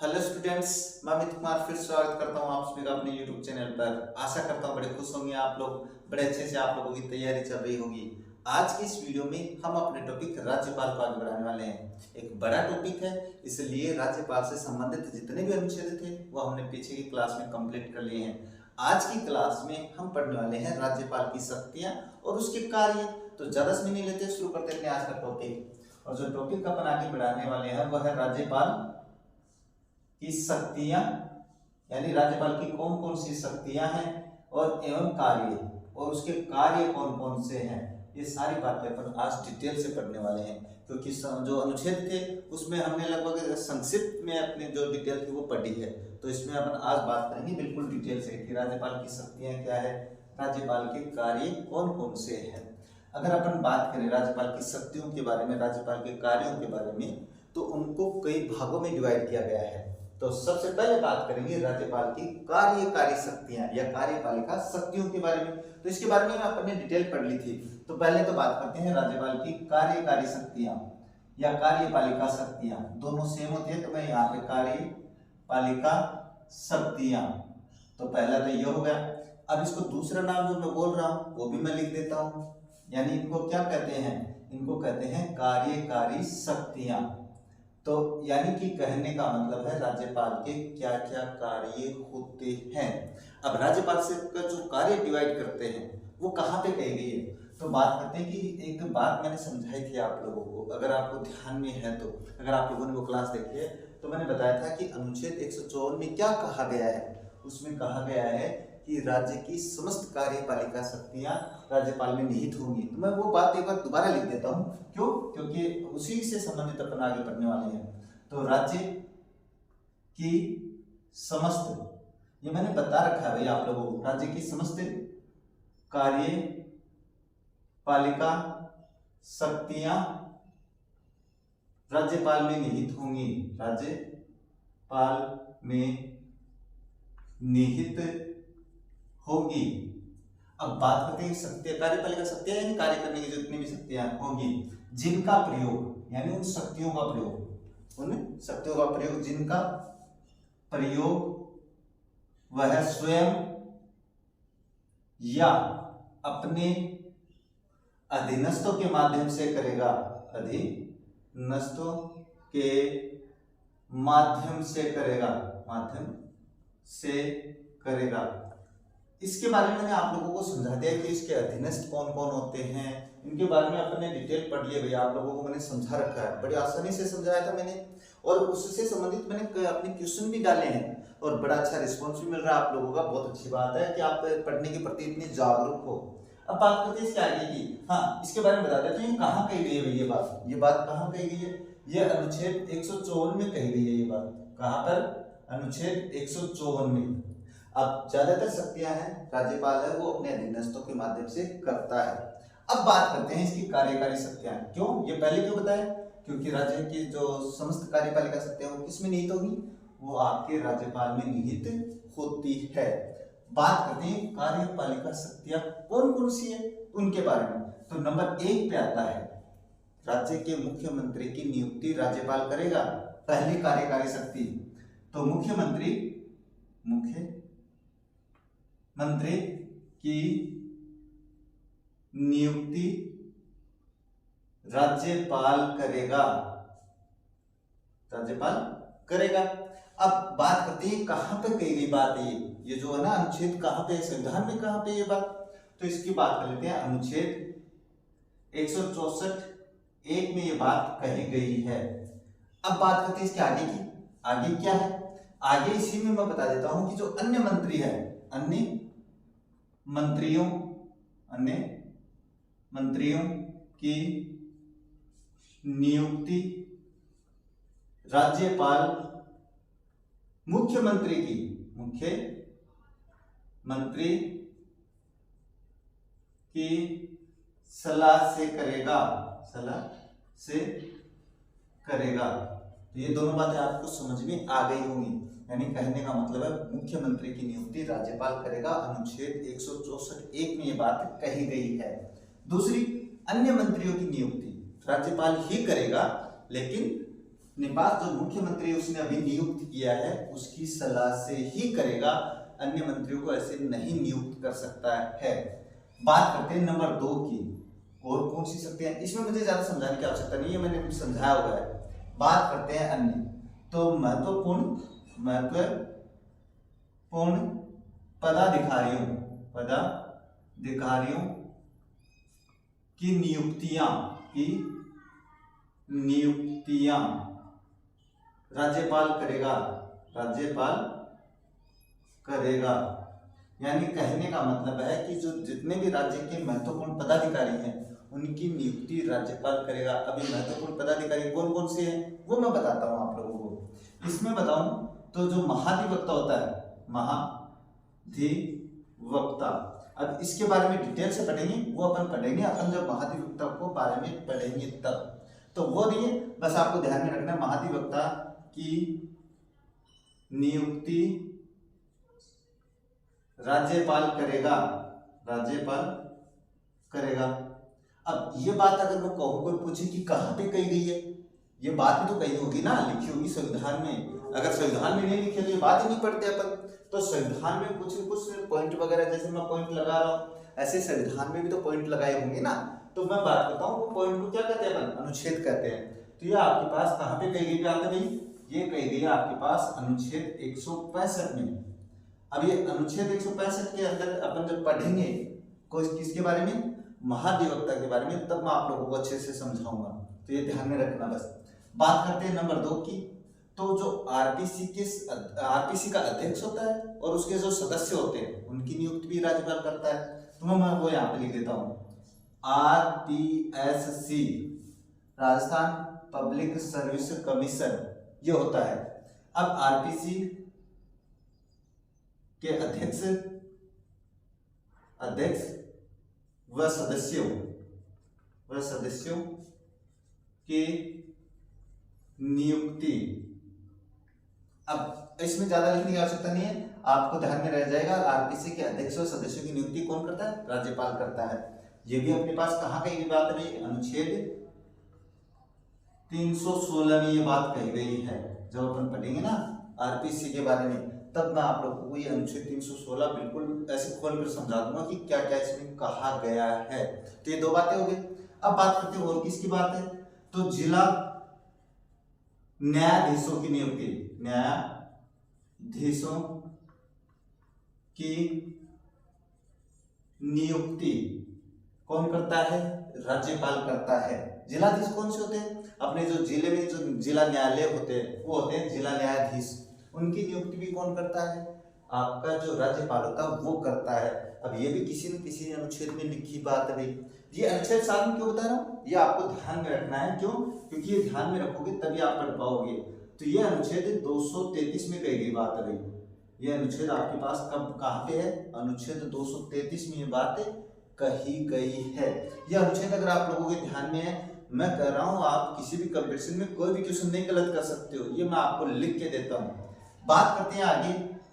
Hello students, मैं अमित कुमार फिर स्वागत करता हूं आप सभी का अपने यूट्यूब चैनल पर। आशा करता हूं बड़े खुश होंगे आप लोग, बड़े अच्छे से आप लोगों की तैयारी चल रही होगी। आज की इस वीडियो में हम अपने टॉपिक राज्यपाल को आगे बढ़ाने वाले हैं। एक बड़ा टॉपिक है, इसलिए राज्यपाल से संबंधित जितने भी अनुच्छेद थे वो हमने पीछे की क्लास में कंप्लीट कर लिए हैं। आज की क्लास में हम पढ़ने वाले हैं राज्यपाल की शक्तियां और उसके कार्य। तो ज्यादा समय नहीं लेते, शुरू करते हैं आज का टॉपिक। और जो टॉपिक अपन आगे बढ़ाने वाले हैं वह है राज्यपाल की शक्तियां, यानी राज्यपाल की कौन कौन सी शक्तियां हैं और एवं कार्य, और उसके कार्य कौन कौन से हैं। ये सारी बातें अपन आज डिटेल से पढ़ने वाले हैं, क्योंकि जो अनुच्छेद थे उसमें हमने लगभग संक्षिप्त में अपनी जो डिटेल थी वो पढ़ी है। तो इसमें अपन आज बात करेंगे बिल्कुल डिटेल से कि राज्यपाल की शक्तियां क्या है, राज्यपाल के कार्य कौन कौन से हैं। अगर अपन बात करें राज्यपाल की शक्तियों के बारे में, राज्यपाल के कार्यों के बारे में, तो उनको कई भागों में डिवाइड किया गया है। तो सबसे पहले बात करेंगे राज्यपाल की कार्यकारी शक्तियां या कार्यपालिका शक्तियों के बारे में। तो इसके बारे में आपने डिटेल पढ़ ली थी। तो पहले तो बात करते हैं राज्यपाल की कार्यकारी शक्तियां या कार्यपालिका शक्तियां। दोनों सेम होती है, तो मैं यहाँ पे कार्यपालिका शक्तियां, तो पहला तो ये हो गया। अब इसको दूसरा नाम जो मैं बोल रहा हूँ वो भी मैं लिख देता हूँ, यानी इनको क्या कहते हैं, इनको कहते हैं कार्यकारी शक्तियां। तो यानी कि कहने का मतलब है राज्यपाल के क्या क्या कार्य होते हैं। अब राज्यपाल से का जो कार्य डिवाइड करते हैं वो कहाँ पे कही गई है, तो बात करते हैं कि एक बात मैंने समझाई थी आप लोगों को, अगर आपको ध्यान में है तो, अगर आप लोगों ने वो क्लास देखी है तो मैंने बताया था कि अनुच्छेद 154 में क्या कहा गया है। उसमें कहा गया है कि राज्य की समस्त कार्यपालिका शक्तियां राज्यपाल में निहित होंगी। तो मैं वो बात एक बार दोबारा लिख देता हूँ, क्यों, क्योंकि उसी से संबंधित अपन आगे बढ़ने वाले हैं। तो राज्य की समस्त, ये मैंने बता रखा है भाई आप लोगों को, राज्य की समस्त कार्यपालिका शक्तियां राज्यपाल में निहित होंगी, राज्यपाल में निहित होगी। अब बात करते हैं शक्तियां, कार्यपालिका शक्तियां यानी कार्य करने की जितनी भी शक्तियां होंगी, जिनका प्रयोग, यानी उन शक्तियों का प्रयोग, उन शक्तियों का प्रयोग जिनका प्रयोग वह स्वयं या अपने अधीनस्थों के माध्यम से करेगा, अधीनस्थों के माध्यम से करेगा, माध्यम से करेगा। इसके बारे में मैंने आप लोगों को समझा दिया कि इसके अधीनस्थ कौन कौन होते हैं। इनके बारे में अपने डिटेल पढ़ लिए भैया, आप लोगों को मैंने समझा रखा है, बड़ी आसानी से समझाया था मैंने, और उससे संबंधित मैंने अपने क्वेश्चन भी डाले हैं और बड़ा अच्छा रिस्पॉन्स भी मिल रहा है आप लोगों का। बहुत अच्छी बात है कि आप पढ़ने के प्रति इतने जागरूक हो। अब बात करते हैं इसके आगे की। हाँ, इसके बारे में बता देते हैं कहाँ कही गई है ये बात कहाँ कही गई है। ये अनुच्छेद 154 में कही गई है ये बात। कहाँ पर? अनुच्छेद 154 में। अब ज्यादातर शक्तियां हैं राज्यपाल है वो अपने अधीनस्थों के माध्यम से करता है। अब बात करते हैं इसकी कार्यकारी शक्तियां। क्यों, ये पहले क्यों बताया, क्योंकि राज्य की जो समस्त कार्यपालिका शक्तियां वो किस में निहित होगी, वो आपके राज्यपाल में निहित होती है। बात करते हैं कार्यपालिका शक्तियां कौन कौन सी है उनके बारे में। तो नंबर 1 पे आता है राज्य के मुख्यमंत्री की नियुक्ति राज्यपाल करेगा, पहली कार्यकारी शक्ति। तो मुख्यमंत्री की नियुक्ति राज्यपाल करेगा, अब बात करते हैं कहां पे कही गई बात है, ये जो है ना अनुच्छेद कहां पे, संविधान में कहां पे ये बात। तो इसकी बात कर लेते हैं, अनुच्छेद 164(1) में ये बात कही गई है। अब बात करते हैं इसके आगे की। आगे क्या है, आगे इसी में मैं बता देता हूं कि जो अन्य मंत्री है, अन्य मंत्रियों की नियुक्ति राज्यपाल मुख्यमंत्री की सलाह से करेगा। तो ये दोनों बातें आपको समझ में आ गई होंगी, यानी कहने का मतलब है मुख्यमंत्री की नियुक्ति राज्यपाल करेगा, अनुच्छेद 164(1) में ये बात कही गई है। दूसरी, अन्य मंत्रियों की नियुक्ति राज्यपाल ही करेगा, लेकिन अपने पास जो मुख्यमंत्री उसने अभी नियुक्त किया है उसकी सलाह से ही करेगा, अन्य मंत्रियों को ऐसे नहीं नियुक्त कर सकता है। बात करते हैं नंबर 2 की, और कौन सी शक्तियां, इसमें मुझे ज्यादा समझाने की आवश्यकता नहीं है, मैंने समझाया हुआ है। बात करते हैं अन्य, तो महत्वपूर्ण पदाधिकारियों की नियुक्तियां राज्यपाल करेगा। यानी कहने का मतलब है कि जो जितने भी राज्य के महत्वपूर्ण पदाधिकारी हैं उनकी नियुक्ति राज्यपाल करेगा। अभी महत्वपूर्ण पदाधिकारी कौन कौन से हैं वो मैं बताता हूं आप लोगों को। इसमें बताऊं तो जो महाधिवक्ता होता है, महाधिवक्ता, अब इसके बारे में डिटेल से पढ़ेंगे, वो अपन पढ़ेंगे अपन जब महाधिवक्ता को बारे में पढ़ेंगे तब। तो वो नहीं, बस आपको ध्यान में रखना, महाधिवक्ता की नियुक्ति राज्यपाल करेगा। अब ये बात अगर मैं कहूं, कोई पूछे कि कहां पे कही गई है, ये बात भी तो कही होगी ना, लिखी होगी संविधान में। अगर संविधान में नहीं लिखी तो ये बात ही नहीं पढ़ते अपन। तो संविधान में कुछ पॉइंट वगैरह, जैसे मैं पॉइंट लगा रहा हूं, ऐसे संविधान में भी तो पॉइंट लगाए होंगे ना। तो मैं बात करता हूँ वो पॉइंट को क्या कहते हैं अपन, अनुच्छेद कहते हैं। तो ये आपके पास कहाँ पे कही गई बात है भाई, ये कही गई है आपके पास अनुच्छेद 165 में। अब ये अनुच्छेद 165 के अंदर अपन जब पढ़ेंगे किसके बारे में, महाधिवक्ता के बारे में, तब मैं आप लोगों को अच्छे से समझाऊंगा। तो ये ध्यान में रखना बस। बात करते हैं नंबर 2 की, तो जो आरपीसी का अध्यक्ष होता है और उसके जो सदस्य होते हैं उनकी नियुक्ति भी राज्यपाल करता है। तो मैं वो यहाँ पे लिख देता हूँ, RPSC, Rajasthan public service commission, ये होता है। अब आरपीसी के अध्यक्ष व सदस्यों की नियुक्ति, अब इसमें ज्यादा लिखने की आवश्यकता नहीं है, आपको ध्यान में रह जाएगा। आरपीसी के अध्यक्ष और सदस्यों की नियुक्ति कौन करता है, राज्यपाल करता है। ये भी अपने पास कहाँ कही गई बात है, अनुच्छेद 316 में ये बात कही गई है। जब अपन पढ़ेंगे ना आरपीसी के बारे में, तब मैं आप लोगों को ये अनुच्छेद 316 बिल्कुल ऐसे खोलकर समझा दूंगा कि क्या क्या इसमें कहा गया है। तो ये 2 बातें हो गई। अब बात करते हैं और किसकी बात है, तो जिला न्यायाधीशों की नियुक्ति कौन करता है, राज्यपाल करता है। जिलाधीश कौन से होते हैं, अपने जो जिले में जो जिला न्यायालय होते हैं वो होते हैं जिला न्यायाधीश, उनकी नियुक्ति भी कौन करता है, आपका जो राज्यपाल होता है वो करता है। अब ये भी किसी न किसी अनुच्छेद में लिखी बात है भाई। ये अनुच्छेद 7 में क्यों बता रहा हूँ, ये आपको ध्यान में रखना है। क्यों, क्योंकि ये ध्यान में रखोगे तभी आप पढ़ पाओगे। तो ये अनुच्छेद 233 में कही गई बात है भाई। ये अनुच्छेद आपके पास कब कहाँ पे है, अनुच्छेद 233 में ये बात कही गई है। ये अनुच्छेद अगर आप लोगों के ध्यान में है, मैं कह रहा हूँ आप किसी भी कंपटीशन में कोई भी क्वेश्चन नहीं गलत कर सकते हो, ये मैं आपको लिख के देता हूँ। बात करते हैं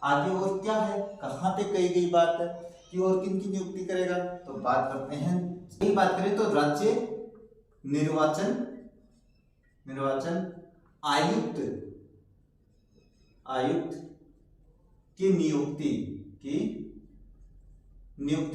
आगे और क्या है, कहाँ पे कही गई बात है कि और किन की नियुक्ति करेगा। तो बात करते हैं, यही बात करें तो राज्य निर्वाचन आयुक्त की नियुक्ति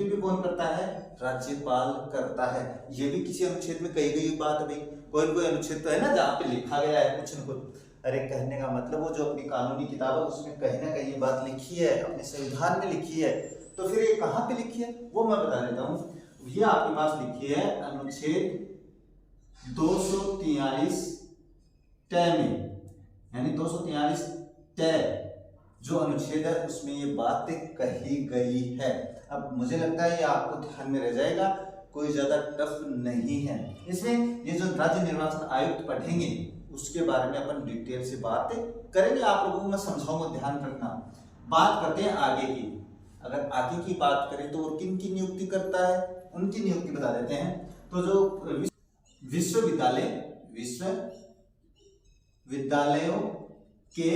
भी कौन करता है, राज्यपाल करता है। ये भी किसी अनुच्छेद में कही गई बात है भाई। कोई अनुच्छेद तो है ना जहाँ पे लिखा गया है कुछ न कुछ। अरे कहने का मतलब वो जो अपनी कानूनी किताब है उसमें कहीं ना कहीं बात लिखी है, अपने संविधान में लिखी है। तो फिर ये कहाँ पे लिखी है वो मैं बता देता हूँ। ये आपके पास लिखी है अनुच्छेद 243 तय में, यानी 243 तय जो अनुच्छेद है उसमें ये बातें कही गई है। अब मुझे लगता है ये आपको ध्यान में रह जाएगा, कोई ज्यादा टफ नहीं है। इसमें ये जो राज्य निर्वाचन आयुक्त पढ़ेंगे उसके बारे में अपन डिटेल से बात करेंगे, आप लोगों को मैं समझाऊंगा, ध्यान रखना। बात करते हैं आगे की। अगर आगे की बात करें तो किन की नियुक्ति करता है, उनकी नियुक्ति बता देते हैं। तो जो विश्वविद्यालयों के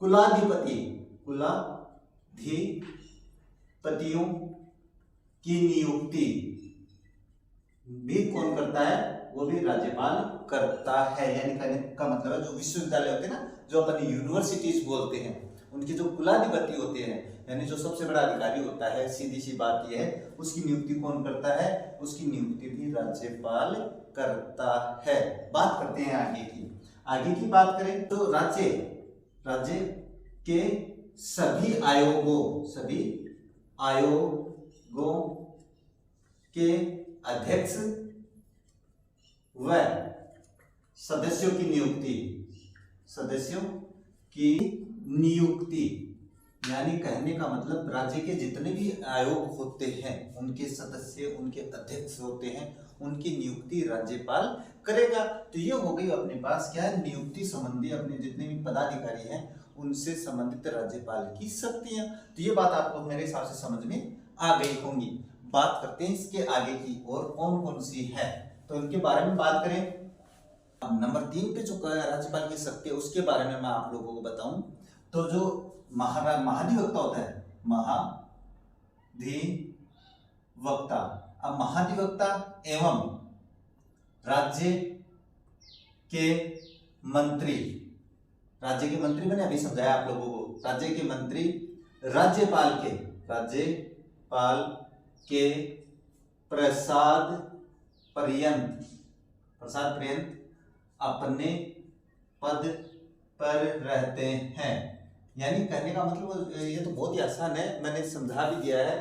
कुलाधिपतियों की नियुक्ति भी कौन करता है, वो भी राज्यपाल करता है। यानी कहने का मतलब है जो विश्वविद्यालय होते हैं ना, जो अपन यूनिवर्सिटीज बोलते हैं, उनके जो कुलाधिपति होते हैं, यानी जो सबसे बड़ा अधिकारी होता है, सीधी सी बात यह है, उसकी नियुक्ति कौन करता है? उसकी नियुक्ति भी राज्यपाल करता है। बात करते हैं आगे की बात करें तो राज्य के सभी आयोगों के अध्यक्ष व सदस्यों की नियुक्ति, यानी कहने का मतलब राज्य के जितने भी आयोग होते हैं, उनके सदस्य, उनके अध्यक्ष होते हैं, उनकी नियुक्ति राज्यपाल करेगा। तो ये हो गई अपने पास क्या है, नियुक्ति संबंधी अपने जितने भी पदाधिकारी हैं उनसे संबंधित राज्यपाल की शक्तियां। तो ये बात आपको मेरे हिसाब से समझ में आ गई होंगी। बात करते हैं इसके आगे की और कौन कौन सी है, तो इनके बारे में बात करें। अब नंबर 3 पे जो राज्यपाल की शक्ति है उसके बारे में मैं आप लोगों को बताऊं तो जो महाधिवक्ता होता है, महाधिवक्ता, अब महाधिवक्ता एवं राज्य के मंत्री मैंने अभी समझाया आप लोगों को, राज्य के मंत्री राज्यपाल के प्रसाद पर्यंत अपने पद पर रहते हैं। यानी कहने का मतलब ये तो बहुत ही आसान है, मैंने समझा भी दिया है।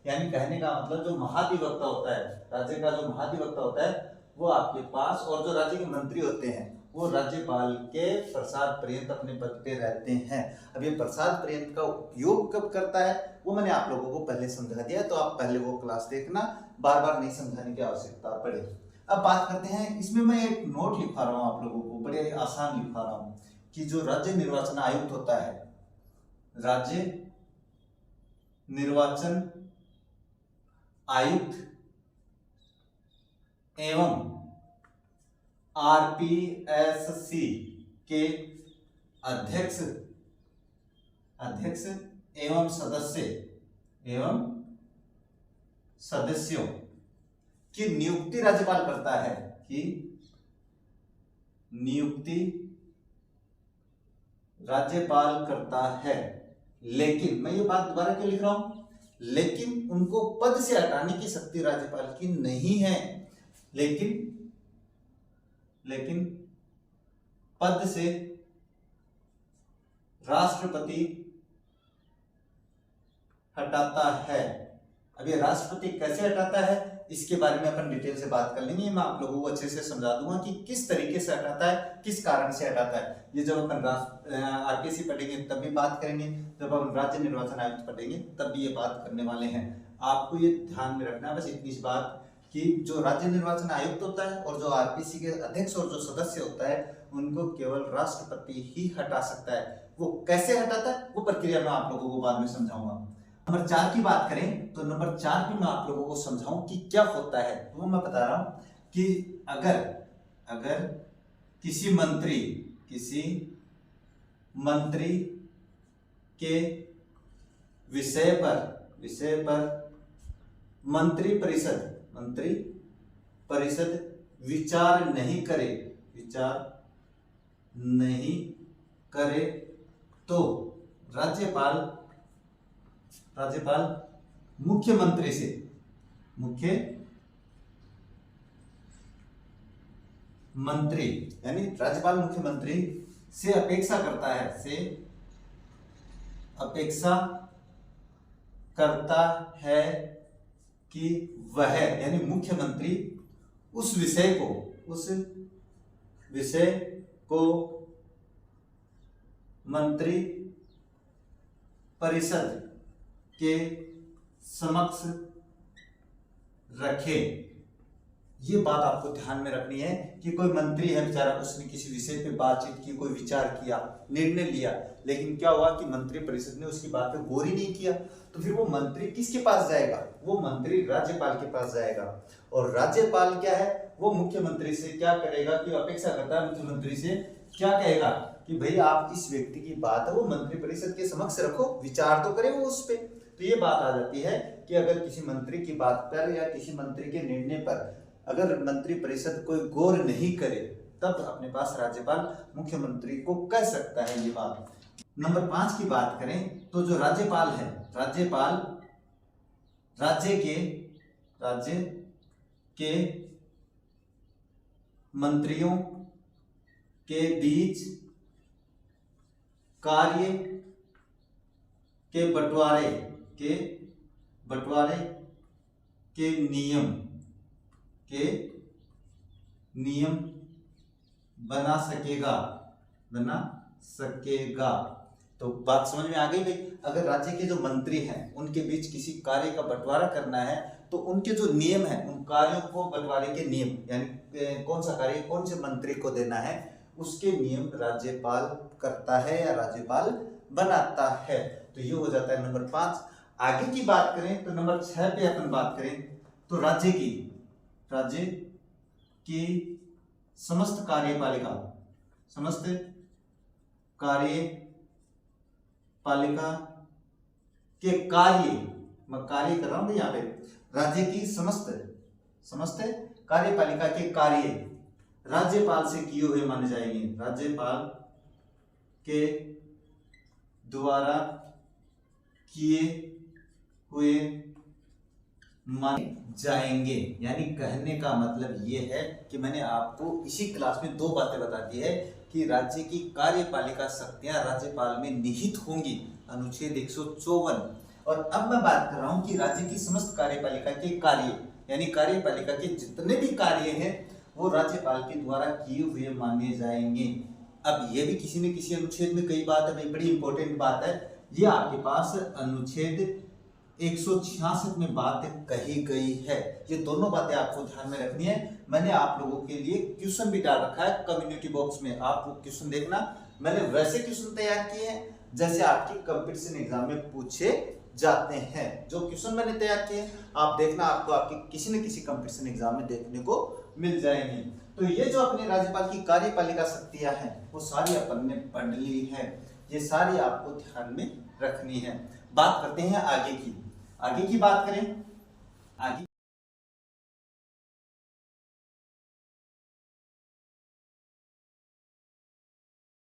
यानी कहने का मतलब जो महाधिवक्ता होता है, राज्य का जो महाधिवक्ता होता है वो आपके पास, और जो राज्य के मंत्री होते हैं वो राज्यपाल के प्रसाद पर्यंत अपने पद पे रहते हैं। अब ये प्रसाद पर्यंत का उपयोग कब करता है वो मैंने आप लोगों को पहले समझा दिया, तो आप पहले वो क्लास देखना, बार बार नहीं समझाने की आवश्यकता पड़े। अब बात करते हैं, इसमें मैं एक नोट लिखा रहा हूँ आप लोगों को, बड़े आसान लिखा रहा हूँ कि जो राज्य निर्वाचन आयुक्त होता है, राज्य निर्वाचन आयुक्त एवं आरपीएससी के अध्यक्ष एवं सदस्यों की नियुक्ति राज्यपाल करता है, लेकिन मैं ये बात दोबारा क्यों लिख रहा हूं, लेकिन उनको पद से हटाने की शक्ति राज्यपाल की नहीं है। लेकिन पद से राष्ट्रपति हटाता है। अब ये राष्ट्रपति कैसे हटाता है इसके बारे में अपन डिटेल से बात कर लेंगे। मैं आप लोगों को अच्छे से समझा दूंगा कि किस तरीके से हटाता है, किस कारण से हटाता है। ये जब अपन आरपीएससी पढ़ेंगे तब भी बात करेंगे, जब अपन राज्य निर्वाचन आयुक्त पढ़ेंगे तब भी ये बात करने वाले हैं। आपको ये ध्यान में रखना है बस इतनी बात कि जो राज्य निर्वाचन आयुक्त होता है और जो आरपीएससी के अध्यक्ष और जो सदस्य होता है उनको केवल राष्ट्रपति ही हटा सकता है। वो कैसे हटाता है वो प्रक्रिया मैं आप लोगों को बाद में समझाऊंगा। नंबर 4 की बात करें तो नंबर 4 भी मैं आप लोगों को समझाऊं कि क्या होता है। वो मैं बता रहा हूं कि अगर किसी मंत्री के विषय पर मंत्री परिषद विचार नहीं करे तो राज्यपाल मुख्यमंत्री यानी राज्यपाल मुख्यमंत्री से अपेक्षा करता है कि वह यानी मुख्यमंत्री उस विषय को मंत्री परिषद के समक्ष रखे। ये बात आपको ध्यान में रखनी है कि कोई मंत्री है बेचारा, उसने किसी विषय पे बातचीत की, कोई विचार किया, निर्णय लिया, लेकिन क्या हुआ कि मंत्री परिषद ने उसकी बात पे गौर ही नहीं किया, तो फिर वो मंत्री किसके पास जाएगा? वो मंत्री राज्यपाल के पास जाएगा। और राज्यपाल क्या है, वो मुख्यमंत्री से क्या करेगा कि अपेक्षा करता है, मुख्यमंत्री से क्या कहेगा कि भाई आप इस व्यक्ति की बात है वो मंत्री परिषद के समक्ष रखो, विचार तो करे वो उस पे। तो ये बात आ जाती है कि अगर किसी मंत्री की बात पर या किसी मंत्री के निर्णय पर अगर मंत्री परिषद कोई गौर नहीं करे तब अपने पास राज्यपाल मुख्यमंत्री को कह सकता है ये बात। नंबर 5 की बात करें तो जो राज्यपाल है, राज्यपाल राज्य के मंत्रियों के बीच कार्य के बंटवारे के नियम बना सकेगा। तो बात समझ में आ गई भाई। अगर राज्य के जो मंत्री हैं उनके बीच किसी कार्य का बंटवारा करना है तो उनके जो नियम है, उन कार्यों को बंटवारे के नियम, यानी कौन सा कार्य कौन से मंत्री को देना है, उसके नियम राज्यपाल करता है या राज्यपाल बनाता है। तो ये हो जाता है नंबर 5। आगे की बात करें तो नंबर 6 पे अपन बात करें तो राज्य की समस्त कार्यपालिका के कार्य, मैं कार्य कर रहा हूं यहाँ पे, राज्य की समस्त कार्यपालिका के कार्य राज्यपाल से किए हुए माने जाएंगे, राज्यपाल के द्वारा किए हुए माने जाएंगे। यानी कहने का मतलब ये है कि मैंने आपको इसी क्लास में 2 बातें बता दी है कि राज्य की कार्यपालिका शक्तियां राज्यपाल में निहित होंगी, अनुच्छेद 154। और अब मैं बात कर रहा हूं कि राज्य की समस्त कार्यपालिका के कार्य, यानी कार्यपालिका के जितने भी कार्य हैं वो राज्यपाल के द्वारा किए हुए माने जाएंगे। अब ये भी किसी न किसी अनुच्छेद में कई बात है, बड़ी इंपॉर्टेंट बात है, ये आपके पास अनुच्छेद 166 में बात कही गई है। ये दोनों बातें आपको ध्यान में रखनी है। मैंने आप लोगों के लिए क्वेश्चन भी डाल रखा है कम्युनिटी बॉक्स में, आप वो क्वेश्चन देखना। मैंने वैसे क्वेश्चन तैयार किए हैं जैसे आपके कंपटीशन एग्जाम में पूछे जाते हैं। जो क्वेश्चन मैंने तैयार किए आप देखना, आपको आपके किसी न किसी कंपटीशन एग्जाम में देखने को मिल जाएंगे। तो ये जो अपने राज्यपाल की कार्यपालिका शक्तियां हैं वो सारी अपन ने पढ़ ली है, ये सारी आपको ध्यान में रखनी है। बात करते हैं आगे की बात करें